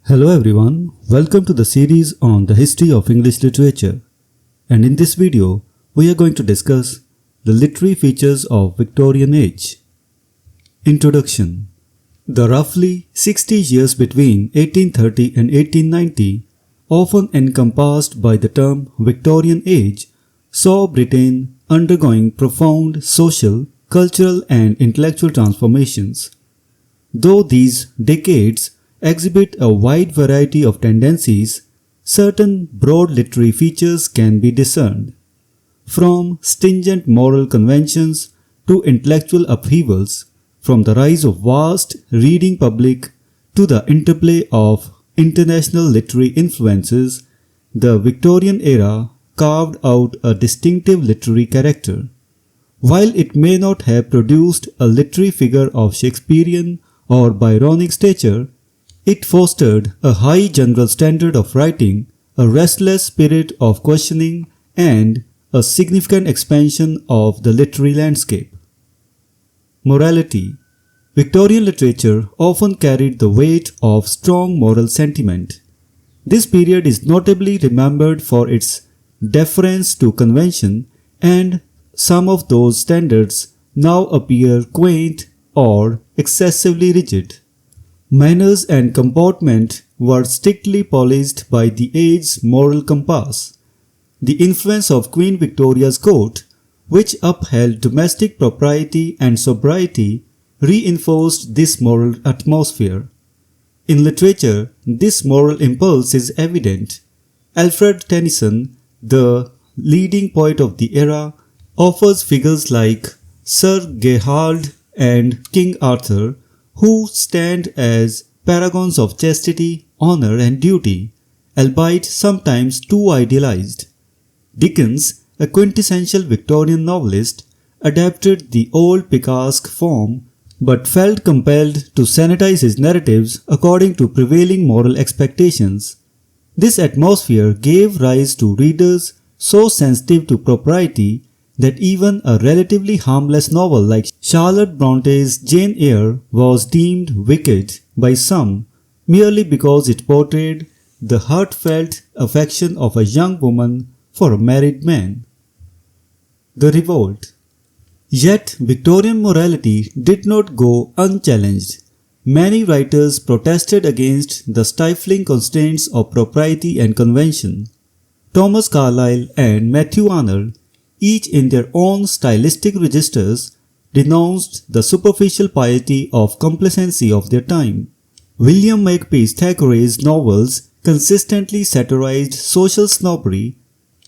Hello everyone, welcome to the series on the history of English literature. And in this video, we are going to discuss the literary features of Victorian age. Introduction. The roughly 60 years between 1830 and 1890, often encompassed by the term Victorian age, saw Britain undergoing profound social, cultural and intellectual transformations. Though these decades exhibit a wide variety of tendencies, certain broad literary features can be discerned. From stringent moral conventions to intellectual upheavals, from the rise of vast reading public to the interplay of international literary influences, the Victorian era carved out a distinctive literary character. While it may not have produced a literary figure of Shakespearean or Byronic stature, it fostered a high general standard of writing, a restless spirit of questioning, and a significant expansion of the literary landscape. Morality. Victorian literature often carried the weight of strong moral sentiment. This period is notably remembered for its deference to convention, and some of those standards now appear quaint or excessively rigid. Manners and comportment were strictly policed by the age's moral compass. The influence of Queen Victoria's court, which upheld domestic propriety and sobriety, reinforced this moral atmosphere. In literature, this moral impulse is evident. Alfred Tennyson, the leading poet of the era, offers figures like Sir Gerhard and King Arthur, who stand as paragons of chastity, honor and duty, albeit sometimes too idealized. Dickens, a quintessential Victorian novelist, adapted the old picaresque form but felt compelled to sanitize his narratives according to prevailing moral expectations. This atmosphere gave rise to readers so sensitive to propriety that even a relatively harmless novel like Charlotte Bronte's Jane Eyre was deemed wicked by some merely because it portrayed the heartfelt affection of a young woman for a married man. The Revolt. Yet Victorian morality did not go unchallenged. Many writers protested against the stifling constraints of propriety and convention. Thomas Carlyle and Matthew Arnold, each in their own stylistic registers, denounced the superficial piety of complacency of their time. William Makepeace Thackeray's novels consistently satirized social snobbery,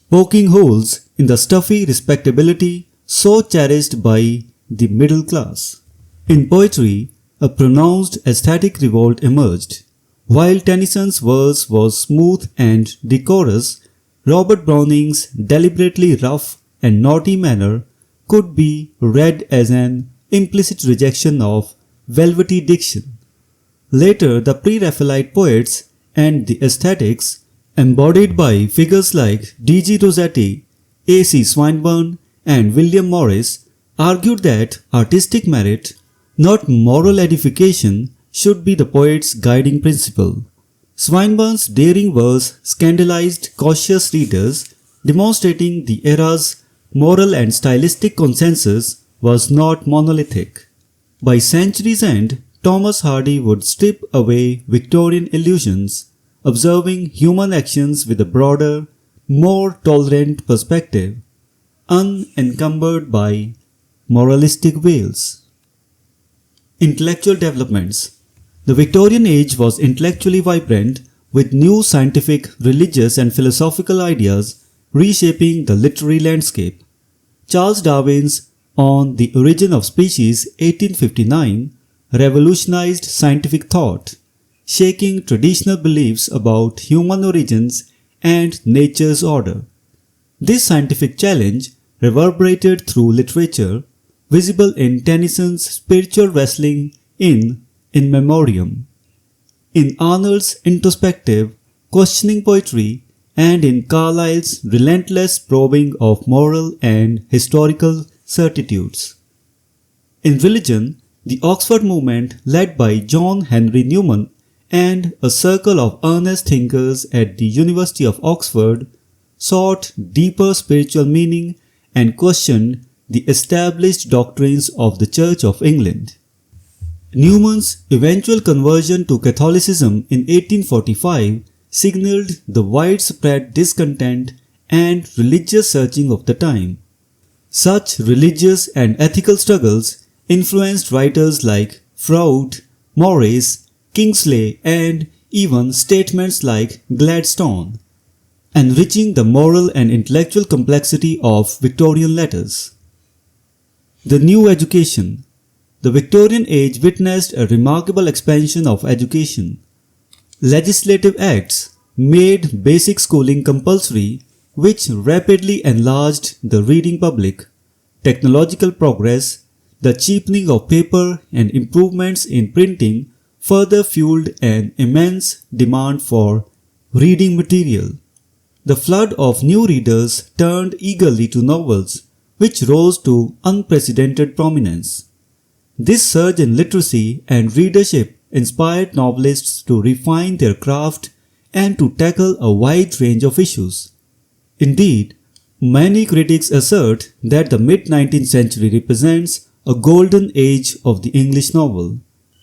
poking holes in the stuffy respectability so cherished by the middle class. In poetry, a pronounced aesthetic revolt emerged. While Tennyson's verse was smooth and decorous, Robert Browning's deliberately rough and naughty manner could be read as an implicit rejection of velvety diction. Later, the pre-Raphaelite poets and the aesthetics, embodied by figures like D.G. Rossetti, A.C. Swinburne, and William Morris, argued that artistic merit, not moral edification, should be the poet's guiding principle. Swinburne's daring verse scandalized cautious readers, demonstrating the era's moral and stylistic consensus was not monolithic. By century's end, Thomas Hardy would strip away Victorian illusions, observing human actions with a broader, more tolerant perspective, unencumbered by moralistic veils. Intellectual developments. The Victorian age was intellectually vibrant, with new scientific, religious and philosophical ideas reshaping the literary landscape. Charles Darwin's On the Origin of Species 1859 revolutionized scientific thought, shaking traditional beliefs about human origins and nature's order. This scientific challenge reverberated through literature, visible in Tennyson's spiritual wrestling in Memoriam, in Arnold's introspective, questioning poetry, and in Carlyle's relentless probing of moral and historical certitudes. In religion, the Oxford movement, led by John Henry Newman, and a circle of earnest thinkers at the University of Oxford sought deeper spiritual meaning and questioned the established doctrines of the Church of England. Newman's eventual conversion to Catholicism in 1845 signaled the widespread discontent and religious searching of the time. Such religious and ethical struggles influenced writers like Froude, Morris, Kingsley, and even statements like Gladstone, enriching the moral and intellectual complexity of Victorian letters. The new education. The Victorian age witnessed a remarkable expansion of education. Legislative acts made basic schooling compulsory, which rapidly enlarged the reading public. Technological progress, the cheapening of paper, and improvements in printing further fueled an immense demand for reading material. The flood of new readers turned eagerly to novels, which rose to unprecedented prominence. This surge in literacy and readership inspired novelists to refine their craft and to tackle a wide range of issues. Indeed, many critics assert that the mid-19th century represents a golden age of the English novel.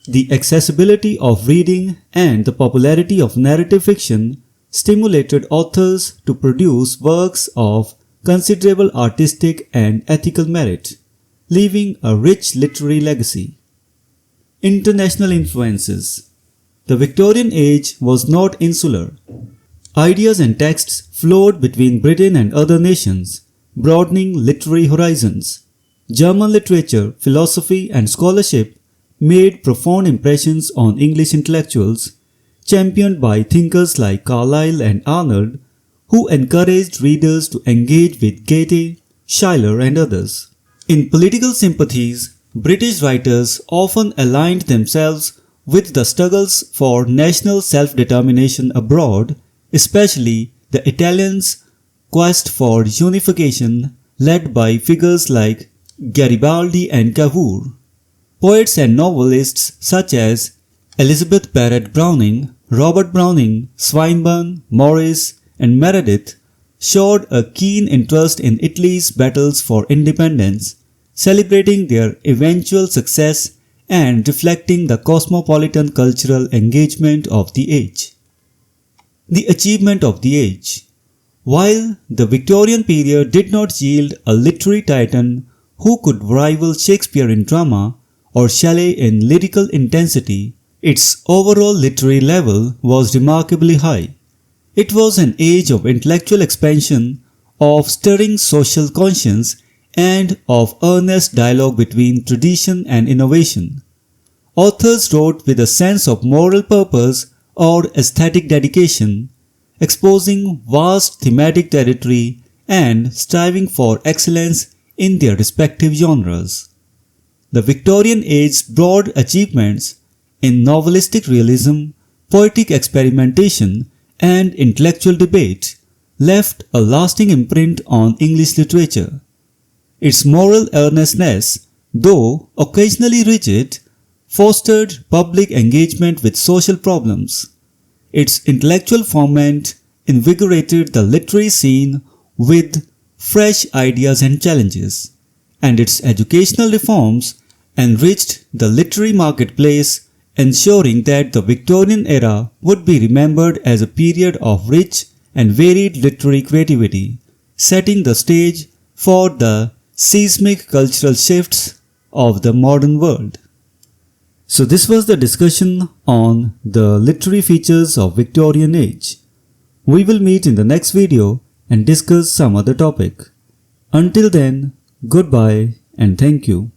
The accessibility of reading and the popularity of narrative fiction stimulated authors to produce works of considerable artistic and ethical merit, leaving a rich literary legacy. International influences. The Victorian age was not insular. Ideas and texts flowed between Britain and other nations, broadening literary horizons. German literature, philosophy, and scholarship made profound impressions on English intellectuals, championed by thinkers like Carlyle and Arnold, who encouraged readers to engage with Goethe, Schiller, and others. In political sympathies, British writers often aligned themselves with the struggles for national self-determination abroad, especially the Italians' quest for unification led by figures like Garibaldi and Cavour. Poets and novelists such as Elizabeth Barrett Browning, Robert Browning, Swinburne, Morris, and Meredith showed a keen interest in Italy's battles for independence, celebrating their eventual success and reflecting the cosmopolitan cultural engagement of the age. The achievement of the age. While the Victorian period did not yield a literary titan who could rival Shakespeare in drama or Shelley in lyrical intensity, its overall literary level was remarkably high. It was an age of intellectual expansion, of stirring social conscience, and of earnest dialogue between tradition and innovation. Authors wrote with a sense of moral purpose or aesthetic dedication, exposing vast thematic territory and striving for excellence in their respective genres. The Victorian age's broad achievements in novelistic realism, poetic experimentation, and intellectual debate left a lasting imprint on English literature. Its moral earnestness, though occasionally rigid, fostered public engagement with social problems. Its intellectual ferment invigorated the literary scene with fresh ideas and challenges, and its educational reforms enriched the literary marketplace, ensuring that the Victorian era would be remembered as a period of rich and varied literary creativity, setting the stage for the seismic cultural shifts of the modern world. So this was the discussion on the literary features of Victorian age. We will meet in the next video and discuss some other topic. Until then, goodbye and thank you.